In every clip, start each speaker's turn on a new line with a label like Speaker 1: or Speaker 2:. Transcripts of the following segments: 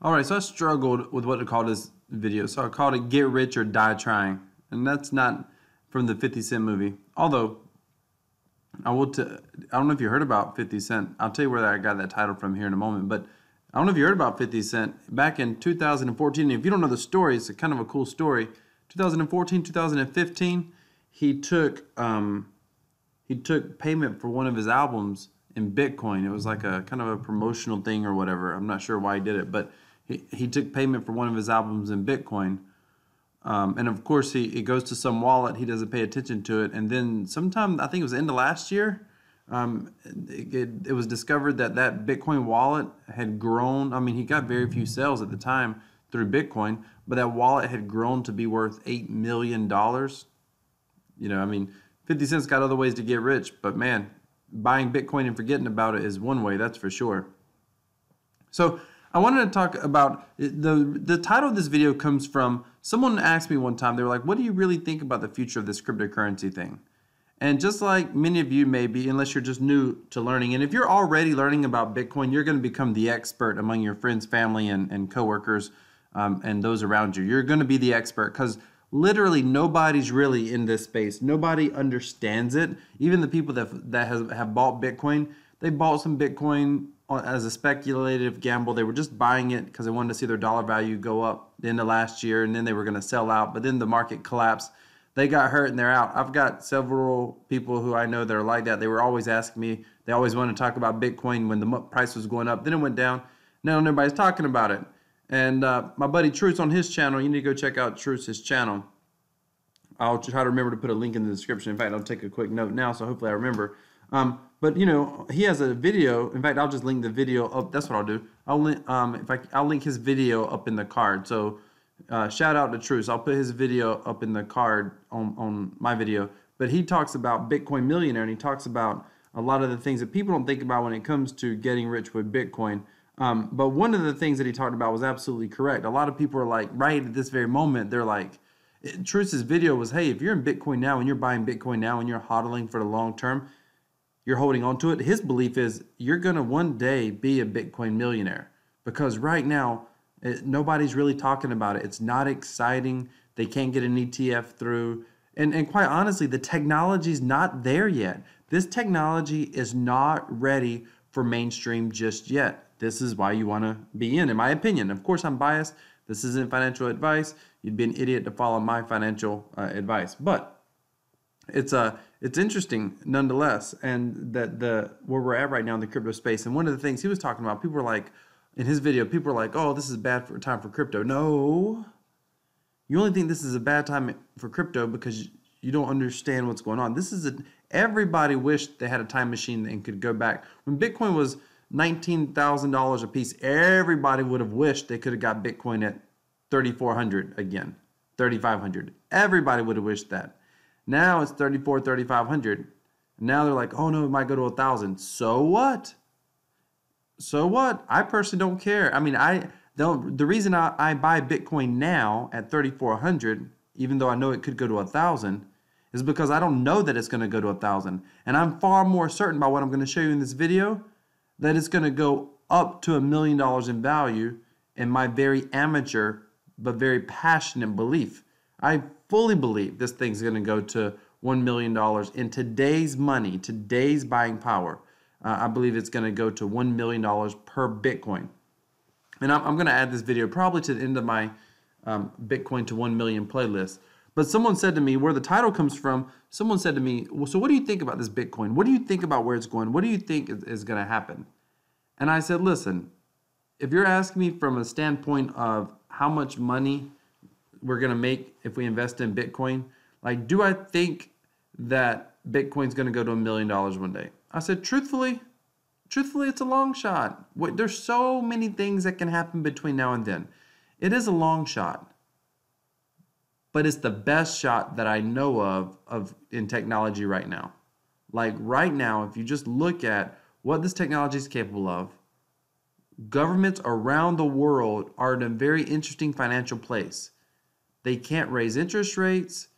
Speaker 1: All right, so I struggled with what to call this video. So I called it Get Rich or Die Trying. And that's not from the 50 Cent movie. Although, I don't know if you heard about 50 Cent. I'll tell you where I got that title from here in a moment. But I don't know if you heard about 50 Cent. Back in 2014, if you don't know the story, it's kind of a cool story. 2014, 2015, he took payment for one of his albums in Bitcoin. It was like a kind of a promotional thing or whatever. I'm not sure why he did it, but he took payment for one of his albums in Bitcoin. And of course, it goes to some wallet. He doesn't pay attention to it. And then sometime, I think it was end of last year, it was discovered that that Bitcoin wallet had grown. I mean, he got very few sales at the time through Bitcoin, but that wallet had grown to be worth $8 million. I mean, 50 Cent's got other ways to get rich, but man, buying Bitcoin and forgetting about it is one way, that's for sure. So I wanted to talk about the title of this video comes from someone asked me one time. They were like, what do you really think about the future of this cryptocurrency thing? And just like many of you maybe, unless you're just new to learning, and if you're already learning about Bitcoin, you're going to become the expert among your friends, family, and coworkers, and those around you. You're going to be the expert because literally nobody's really in this space. Nobody understands it. Even the people that have bought Bitcoin, they bought some Bitcoin as a speculative gamble. They were just buying it because they wanted to see their dollar value go up the end of last year, and then they were going to sell out. But then the market collapsed. They got hurt and they're out. I've got several people who I know that are like that. They were always asking me. They always wanted to talk about Bitcoin when the price was going up. Then it went down. Now nobody's talking about it. And my buddy Truce on his channel, you need to go check out Truce's channel. I'll try to remember to put a link in the description. In fact, I'll take a quick note now, so hopefully I remember. But he has a video. In fact, I'll just link the video up. That's what I'll do. I'll link his video up in the card. So shout out to Truce. I'll put his video up in the card on my video. But he talks about Bitcoin Millionaire, and he talks about a lot of the things that people don't think about when it comes to getting rich with Bitcoin. But one of the things that he talked about was absolutely correct. A lot of people are like, right at this very moment, they're like, Truce's video was, hey, if you're in Bitcoin now and you're buying Bitcoin now and you're hodling for the long term, you're holding on to it. His belief is you're going to one day be a Bitcoin millionaire because right now, nobody's really talking about it. It's not exciting. They can't get an ETF through. And quite honestly, the technology's not there yet. This technology is not ready for mainstream just yet. This is why you want to be in my opinion. Of course, I'm biased. This isn't financial advice. You'd be an idiot to follow my financial advice. But it's interesting nonetheless, and that where we're at right now in the crypto space. And one of the things he was talking about, people were like, in his video, people were like, oh, this is bad time for crypto. No, you only think this is a bad time for crypto because you don't understand what's going on. Everybody wished they had a time machine and could go back. When Bitcoin was $19,000 a piece, everybody would have wished they could have got Bitcoin at 3,400 again, 3,500. Everybody would have wished that. Now it's 34, 3,500. Now they're like, oh no, it might go to 1,000. So what? So what? I personally don't care. I mean, the reason I buy Bitcoin now at 3,400, even though I know it could go to 1,000, is because I don't know that it's going to go to 1,000. And I'm far more certain by what I'm going to show you in this video that it's going to go up to $1 million in value in my very amateur but very passionate belief. I fully believe this thing's going to go to $1 million in today's money, today's buying power. I believe it's going to go to $1 million per Bitcoin. And I'm going to add this video probably to the end of my Bitcoin to 1 million playlist. But someone said to me, where the title comes from, someone said to me, well, so what do you think about this Bitcoin? What do you think about where it's going? What do you think is going to happen? And I said, listen, if you're asking me from a standpoint of how much money we're going to make if we invest in Bitcoin, like, do I think that Bitcoin's going to go to $1 million one day? I said, truthfully, it's a long shot. There's so many things that can happen between now and then. It is a long shot. But it's the best shot that I know of in technology right now. Like right now, if you just look at what this technology is capable of, governments around the world are in a very interesting financial place. They can't raise interest rates.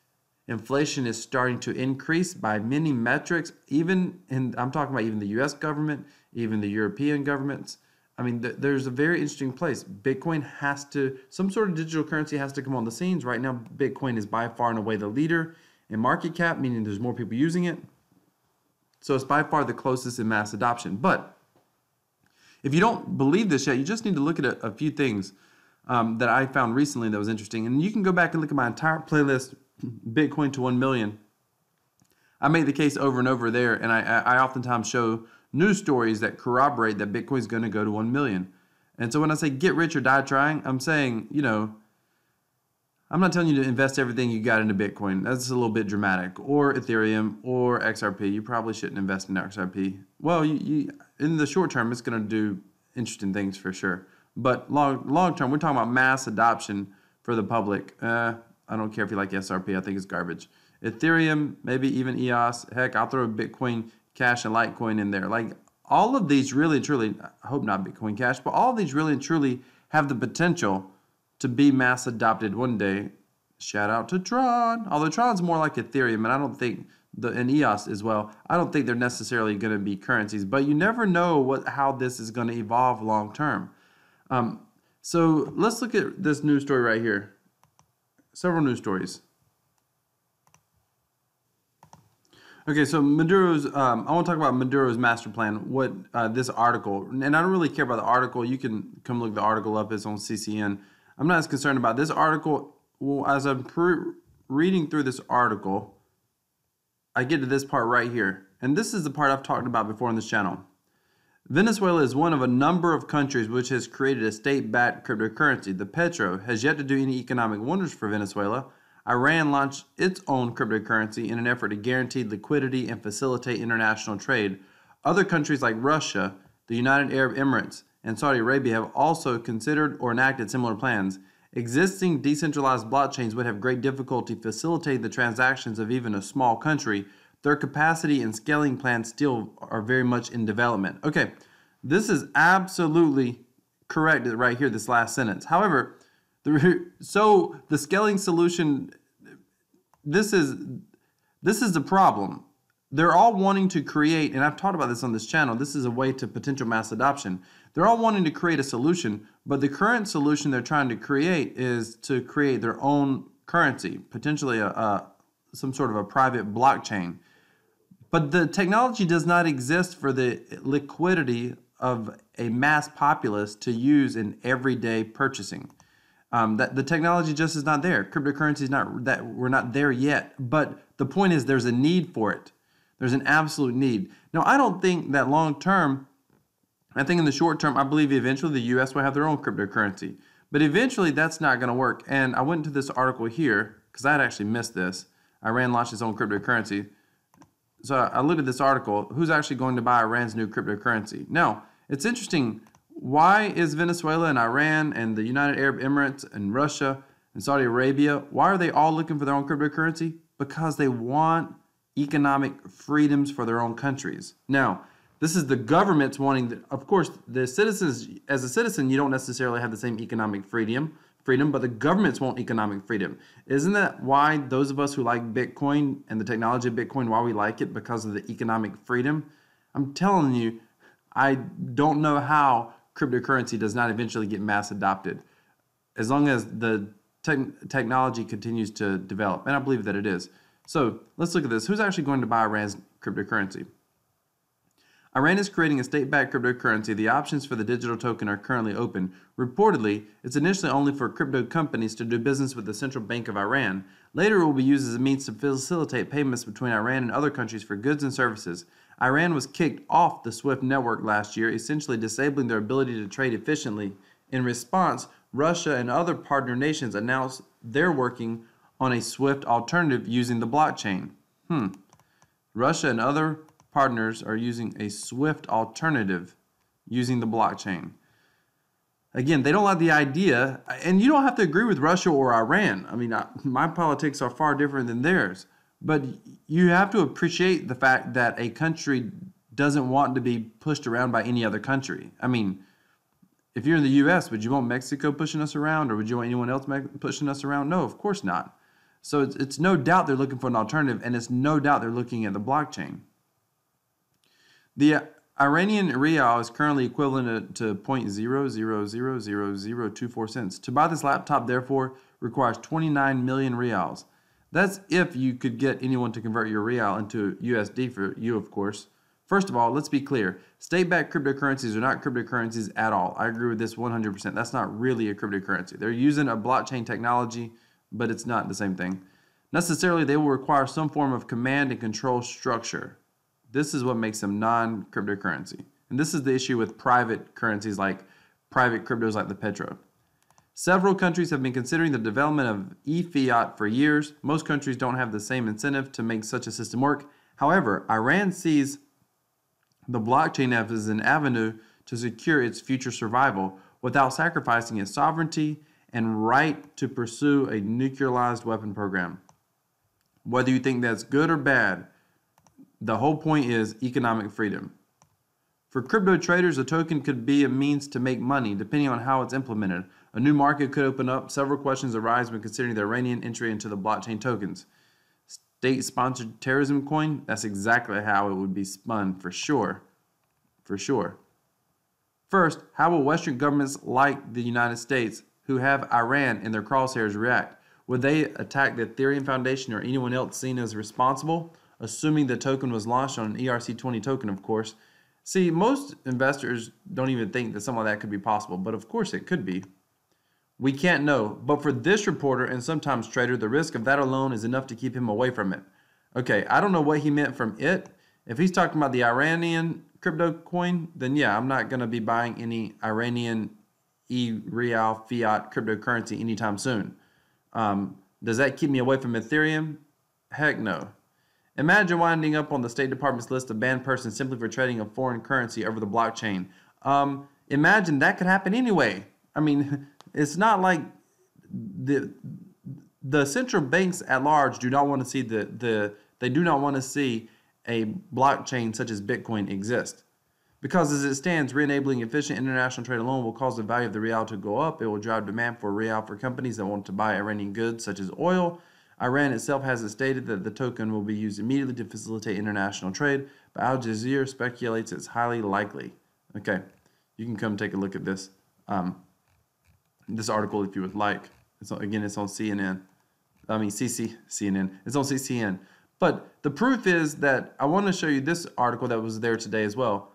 Speaker 1: Inflation is starting to increase by many metrics. I'm talking about even the U.S. government, even the European governments. I mean, there's a very interesting place. Bitcoin has to, some sort of digital currency has to come on the scenes. Right now, Bitcoin is by far and away the leader in market cap, meaning there's more people using it. So it's by far the closest in mass adoption. But if you don't believe this yet, you just need to look at a few things that I found recently that was interesting. And you can go back and look at my entire playlist, Bitcoin to 1 million. I made the case over and over there, and I oftentimes show news stories that corroborate that Bitcoin is going to go to 1 million. And so when I say get rich or die trying, I'm saying, you know, I'm not telling you to invest everything you got into Bitcoin. That's a little bit dramatic. Or Ethereum or XRP. You probably shouldn't invest in XRP. Well, in the short term, it's going to do interesting things for sure. But long term, we're talking about mass adoption for the public. I don't care if you like SRP. I think it's garbage. Ethereum, maybe even EOS. Heck, I'll throw Bitcoin Cash and Litecoin in there. Like all of these really and truly, I hope not Bitcoin Cash, but all of these really and truly have the potential to be mass adopted one day. Shout out to Tron. Although Tron's more like Ethereum, and I don't think and EOS as well. I don't think they're necessarily going to be currencies, but you never know how this is going to evolve long term. So let's look at this news story right here. Several news stories. Okay, so Maduro's, I want to talk about Maduro's master plan, this article, and I don't really care about the article. You can come look the article up, it's on CCN. I'm not as concerned about this article. Well, as I'm reading through this article, I get to this part right here. And this is the part I've talked about before on this channel. Venezuela is one of a number of countries which has created a state-backed cryptocurrency. The petro has yet to do any economic wonders for Venezuela. Iran launched its own cryptocurrency in an effort to guarantee liquidity and facilitate international trade. Other countries like Russia, the United Arab Emirates, and Saudi Arabia have also considered or enacted similar plans. Existing decentralized blockchains would have great difficulty facilitating the transactions of even a small country. Their capacity and scaling plans still are very much in development. Okay, this is absolutely correct right here, this last sentence. However, so the scaling solution, this is the problem. They're all wanting to create, and I've talked about this on this channel, this is a way to potential mass adoption. They're all wanting to create a solution, but the current solution they're trying to create is to create their own currency, potentially some sort of a private blockchain. But the technology does not exist for the liquidity of a mass populace to use in everyday purchasing. That the technology just is not there. Cryptocurrency is not that, we're not there yet. But the point is, there's a need for it. There's an absolute need. Now, I don't think that long term. I think in the short term, I believe eventually the U.S. will have their own cryptocurrency. But eventually, that's not going to work. And I went to this article here because I had actually missed this. Iran launched its own cryptocurrency. So I looked at this article. Who's actually going to buy Iran's new cryptocurrency? Now, it's interesting. Why is Venezuela and Iran and the United Arab Emirates and Russia and Saudi Arabia, why are they all looking for their own cryptocurrency? Because they want economic freedoms for their own countries. Now, this is the government's wanting, of course, the citizens, as a citizen, you don't necessarily have the same economic freedom, but the governments want economic freedom. Isn't that why those of us who like Bitcoin and the technology of Bitcoin, why we like it? Because of the economic freedom? I'm telling you, I don't know how cryptocurrency does not eventually get mass adopted, as long as the technology continues to develop, and I believe that it is. So let's look at this. Who's actually going to buy Iran's cryptocurrency? Iran is creating a state-backed cryptocurrency. The options for the digital token are currently open. Reportedly, it's initially only for crypto companies to do business with the Central Bank of Iran. Later, it will be used as a means to facilitate payments between Iran and other countries for goods and services. Iran was kicked off the SWIFT network last year, essentially disabling their ability to trade efficiently. In response, Russia and other partner nations announced they're working on a SWIFT alternative using the blockchain. Russia and other partners are using a SWIFT alternative using the blockchain. Again, they don't like the idea, and you don't have to agree with Russia or Iran. I mean, my politics are far different than theirs. But you have to appreciate the fact that a country doesn't want to be pushed around by any other country. I mean, if you're in the U.S., would you want Mexico pushing us around, or would you want anyone else pushing us around? No, of course not. So it's no doubt they're looking for an alternative, and it's no doubt they're looking at the blockchain. Iranian rial is currently equivalent to 0.00000024 cents. To buy this laptop, therefore, requires 29 million rials. That's if you could get anyone to convert your rial into USD for you, of course. First of all, let's be clear. State-backed cryptocurrencies are not cryptocurrencies at all. I agree with this 100%. That's not really a cryptocurrency. They're using a blockchain technology, but it's not the same thing. Necessarily, they will require some form of command and control structure. This is what makes them non-cryptocurrency. And this is the issue with private currencies like private cryptos like the Petro. Several countries have been considering the development of e-fiat for years. Most countries don't have the same incentive to make such a system work. However, Iran sees the blockchain as an avenue to secure its future survival without sacrificing its sovereignty and right to pursue a nuclearized weapon program. Whether you think that's good or bad, the whole point is economic freedom. For crypto traders, a token could be a means to make money, depending on how it's implemented. A new market could open up. Several questions arise when considering the Iranian entry into the blockchain tokens. State-sponsored terrorism coin, that's exactly how it would be spun, for sure. For sure. First, how will Western governments like the United States, who have Iran in their crosshairs, react? Would they attack the Ethereum Foundation or anyone else seen as responsible? Assuming the token was launched on an ERC20 token, of course. See, most investors don't even think that something like that could be possible, but of course it could be. We can't know, but for this reporter and sometimes trader, the risk of that alone is enough to keep him away from it. Okay, I don't know what he meant from it. If he's talking about the Iranian crypto coin, then yeah, I'm not going to be buying any Iranian e-real fiat cryptocurrency anytime soon. Does that keep me away from Ethereum? Heck no. Imagine winding up on the State Department's list of banned persons simply for trading a foreign currency over the blockchain. Imagine that could happen anyway. I mean, it's not like the central banks at large do not want to see they do not want to see a blockchain such as Bitcoin exist. Because as it stands, re-enabling efficient international trade alone will cause the value of the real to go up. It will drive demand for real for companies that want to buy Iranian goods such as oil. Iran itself hasn't stated that the token will be used immediately to facilitate international trade, but Al Jazeera speculates it's highly likely. Okay, you can come take a look at this this article if you would like. It's on CNN. CNN. It's on CCN. But the proof is that I want to show you this article that was there today as well.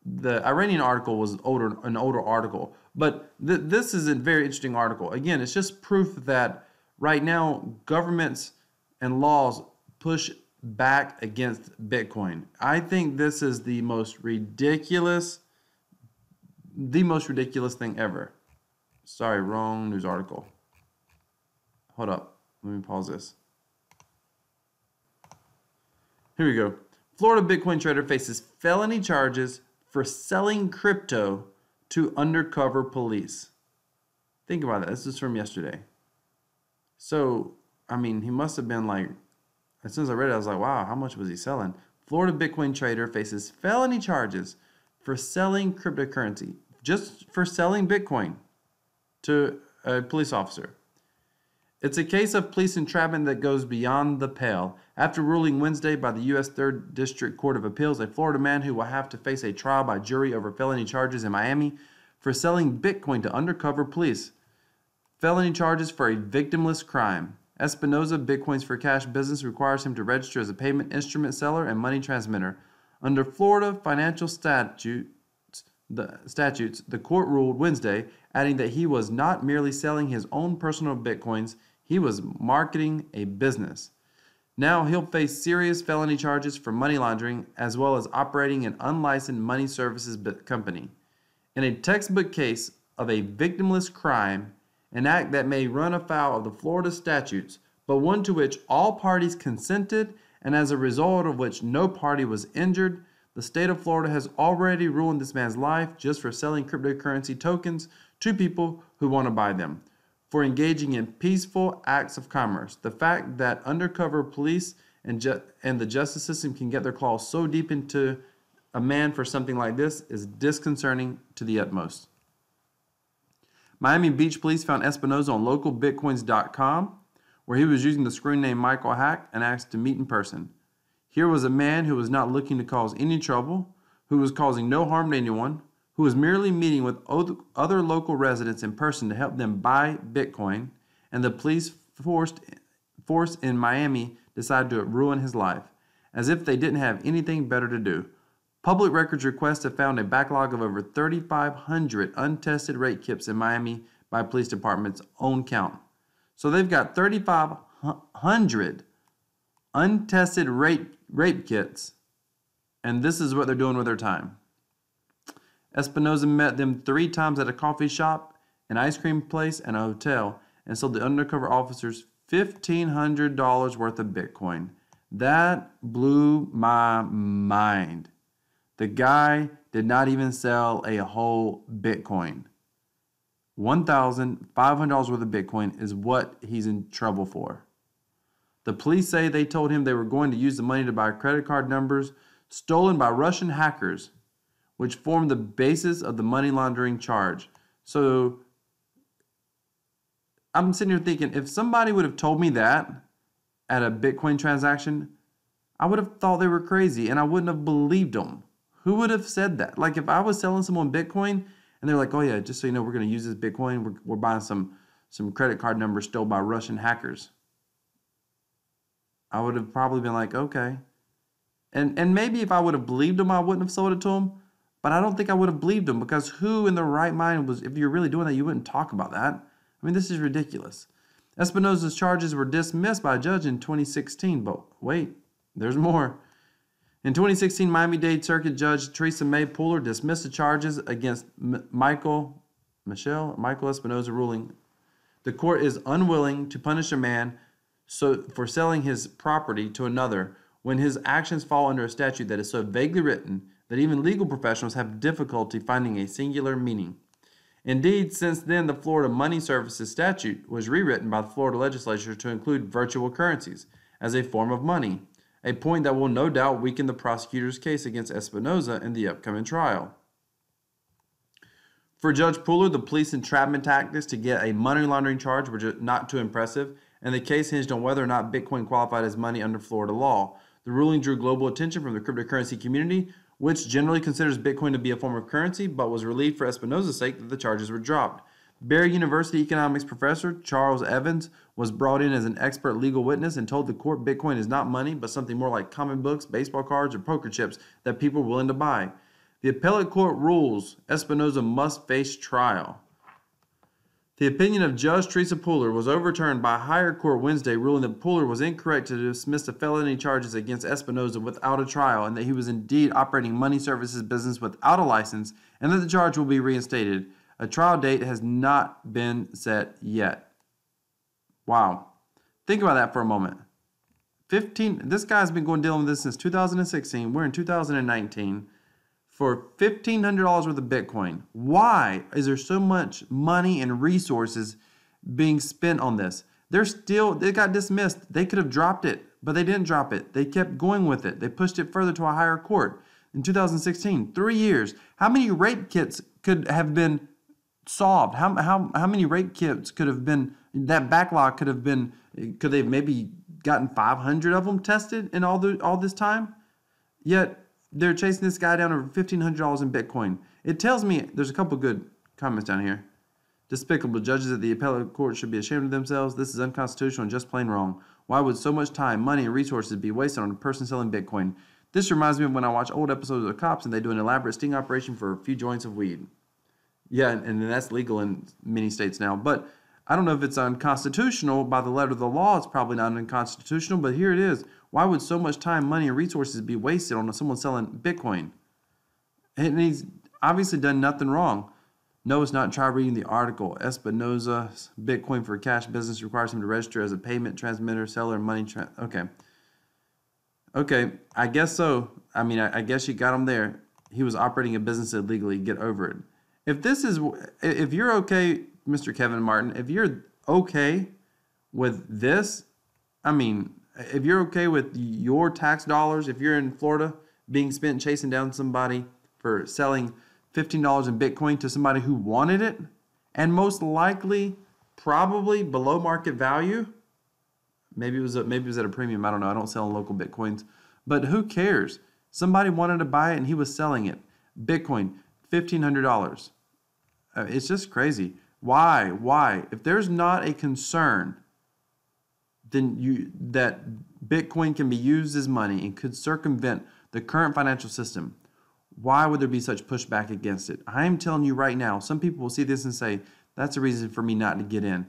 Speaker 1: The Iranian article was an older article, but this is a very interesting article. Again, it's just proof that right now governments and laws push back against Bitcoin. I think this is the most ridiculous thing ever. Sorry, wrong news article. Hold up. Let me pause this. Here we go. Florida Bitcoin trader faces felony charges for selling crypto to undercover police. Think about that. This is from yesterday. So, I mean, he must have been like, as soon as I read it, I was like, wow, how much was he selling? Florida Bitcoin trader faces felony charges for selling cryptocurrency, just for selling Bitcoin to a police officer. It's a case of police entrapment that goes beyond the pale. After ruling Wednesday by the U.S. 3rd District Court of Appeals, a Florida man who will have to face a trial by jury over felony charges in Miami for selling Bitcoin to undercover police. Felony charges for a victimless crime. Espinoza Bitcoins for Cash business requires him to register as a payment instrument seller and money transmitter. Under Florida financial statutes, the court ruled Wednesday, adding that he was not merely selling his own personal Bitcoins, he was marketing a business. Now he'll face serious felony charges for money laundering as well as operating an unlicensed money services company. In a textbook case of a victimless crime, an act that may run afoul of the Florida statutes, but one to which all parties consented and as a result of which no party was injured, the state of Florida has already ruined this man's life just for selling cryptocurrency tokens to people who want to buy them, for engaging in peaceful acts of commerce. The fact that undercover police and the justice system can get their claws so deep into a man for something like this is disconcerting to the utmost. Miami Beach police found Espinoza on localbitcoins.com, where he was using the screen name Michael Hack and asked to meet in person. Here was a man who was not looking to cause any trouble, who was causing no harm to anyone, who was merely meeting with other local residents in person to help them buy Bitcoin, and the police force in Miami decided to ruin his life, as if they didn't have anything better to do. Public records requests have found a backlog of over 3,500 untested rape kits in Miami by police department's own count. So they've got 3,500 untested rape kits, and this is what they're doing with their time. Espinoza met them 3 times at a coffee shop, an ice cream place, and a hotel, and sold the undercover officers $1,500 worth of Bitcoin. That blew my mind. The guy did not even sell a whole Bitcoin. $1,500 worth of Bitcoin is what he's in trouble for. The police say they told him they were going to use the money to buy credit card numbers stolen by Russian hackers, which formed the basis of the money laundering charge. So I'm sitting here thinking, if somebody would have told me that at a Bitcoin transaction, I would have thought they were crazy and I wouldn't have believed them. Who would have said that? Like if I was selling someone Bitcoin and they're like, oh yeah, just so you know, we're going to use this Bitcoin. We're buying some credit card numbers stolen by Russian hackers. I would have probably been like, okay. And maybe if I would have believed them, I wouldn't have sold it to them. But I don't think I would have believed them, because who in their right mind was, if you're really doing that, you wouldn't talk about that. I mean, this is ridiculous. Espinoza's charges were dismissed by a judge in 2016, but wait, there's more. In 2016, Miami-Dade Circuit Judge Teresa May Pooler dismissed the charges against Michael Espinoza, ruling the court is unwilling to punish a man for selling his property to another when his actions fall under a statute that is so vaguely written that even legal professionals have difficulty finding a singular meaning. Indeed, since then, the Florida Money Services statute was rewritten by the Florida legislature to include virtual currencies as a form of money, a point that will no doubt weaken the prosecutor's case against Espinoza in the upcoming trial. For Judge Pooler, the police entrapment tactics to get a money laundering charge were just not too impressive, and the case hinged on whether or not Bitcoin qualified as money under Florida law. The ruling drew global attention from the cryptocurrency community, which generally considers Bitcoin to be a form of currency, but was relieved for Espinoza's sake that the charges were dropped. Barry University economics professor Charles Evans was brought in as an expert legal witness and told the court Bitcoin is not money, but something more like comic books, baseball cards, or poker chips that people are willing to buy. The appellate court rules Espinoza must face trial. The opinion of Judge Teresa Pooler was overturned by a higher court Wednesday, ruling that Pooler was incorrect to dismiss the felony charges against Espinoza without a trial, and that he was indeed operating money services business without a license, and that the charge will be reinstated. A trial date has not been set yet. Wow. Think about that for a moment. This guy's been dealing with this since 2016. We're in 2019. For $1,500 worth of Bitcoin. Why is there so much money and resources being spent on this? They got dismissed. They could have dropped it, but they didn't drop it. They kept going with it. They pushed it further to a higher court in 2016. 3 years. How many rape kits could have been solved? How many rape kits could have been, that backlog could they have maybe gotten 500 of them tested in all this time? Yet, they're chasing this guy down over $1,500 in Bitcoin. It tells me, there's a couple good comments down here. Despicable. Judges at the appellate court should be ashamed of themselves. This is unconstitutional and just plain wrong. Why would so much time, money, and resources be wasted on a person selling Bitcoin? This reminds me of when I watch old episodes of Cops and they do an elaborate sting operation for a few joints of weed. Yeah, and that's legal in many states now. But I don't know if it's unconstitutional. By the letter of the law, it's probably not unconstitutional, but here it is. Why would so much time, money, and resources be wasted on someone selling Bitcoin? And he's obviously done nothing wrong. No, it's not. Try reading the article. Espinoza's Bitcoin for cash business requires him to register as a payment transmitter, seller, and money Okay, I guess so. I mean, I guess you got him there. He was operating a business illegally. Get over it. If you're okay, Mr. Kevin Martin, if you're okay with this, I mean, if you're okay with your tax dollars, if you're in Florida being spent chasing down somebody for selling $15 in Bitcoin to somebody who wanted it, and most likely, probably below market value, maybe it was at a premium, I don't know, I don't sell local Bitcoins, but who cares? Somebody wanted to buy it and he was selling it. Bitcoin, $1,500. It's just crazy. Why? Why? If there's not a concern then that Bitcoin can be used as money and could circumvent the current financial system, why would there be such pushback against it? I am telling you right now, some people will see this and say, that's a reason for me not to get in.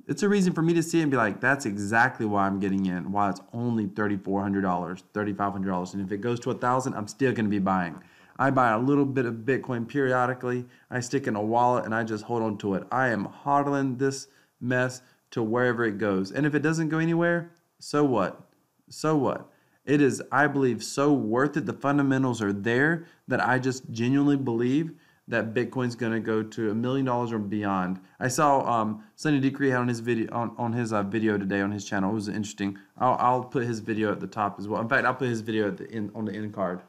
Speaker 1: It's a reason for me to see it and be like, that's exactly why I'm getting in, why it's only $3,400, $3,500. And if it goes to $1,000, I'm still going to be buying. I buy a little bit of Bitcoin periodically. I stick in a wallet and I just hold on to it. I am hodling this mess to wherever it goes. And if it doesn't go anywhere, so what? So what? It is, I believe, so worth it. The fundamentals are there that I just genuinely believe that Bitcoin's going to go to $1 million or beyond. I saw Sonny D. Cree on his video on his video today on his channel. It was interesting. I'll put his video at the top as well. In fact, I'll put his video at the end on the end card.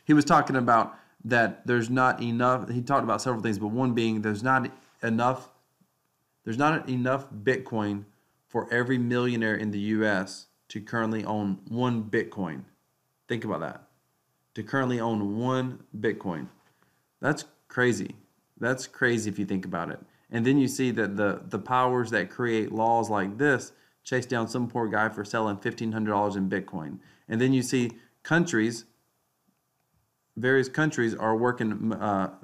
Speaker 1: He was talking about that there's not enough. He talked about several things, but one being there's not enough Bitcoin for every millionaire in the U.S. to currently own one Bitcoin. Think about that. To currently own one Bitcoin. That's crazy. That's crazy if you think about it. And then you see that the powers that create laws like this chase down some poor guy for selling $1,500 in Bitcoin. And then you see various countries are working,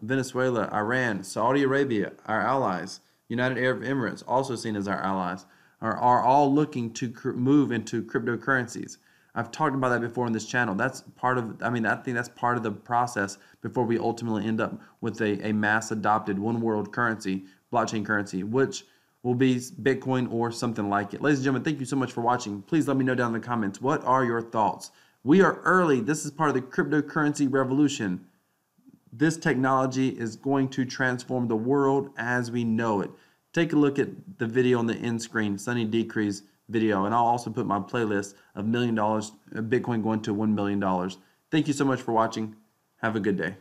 Speaker 1: Venezuela, Iran, Saudi Arabia, our allies, United Arab Emirates, also seen as our allies, are all looking to move into cryptocurrencies. I've talked about that before on this channel. That's part of, I think that's part of the process before we ultimately end up with a mass adopted one world currency, blockchain currency, which will be Bitcoin or something like it. Ladies and gentlemen, thank you so much for watching. Please let me know down in the comments, what are your thoughts? We are early. This is part of the cryptocurrency revolution. This technology is going to transform the world as we know it. Take a look at the video on the end screen, Sonny D. Cree's video, and I'll also put my playlist of $1 million, Bitcoin going to $1 million. Thank you so much for watching. Have a good day.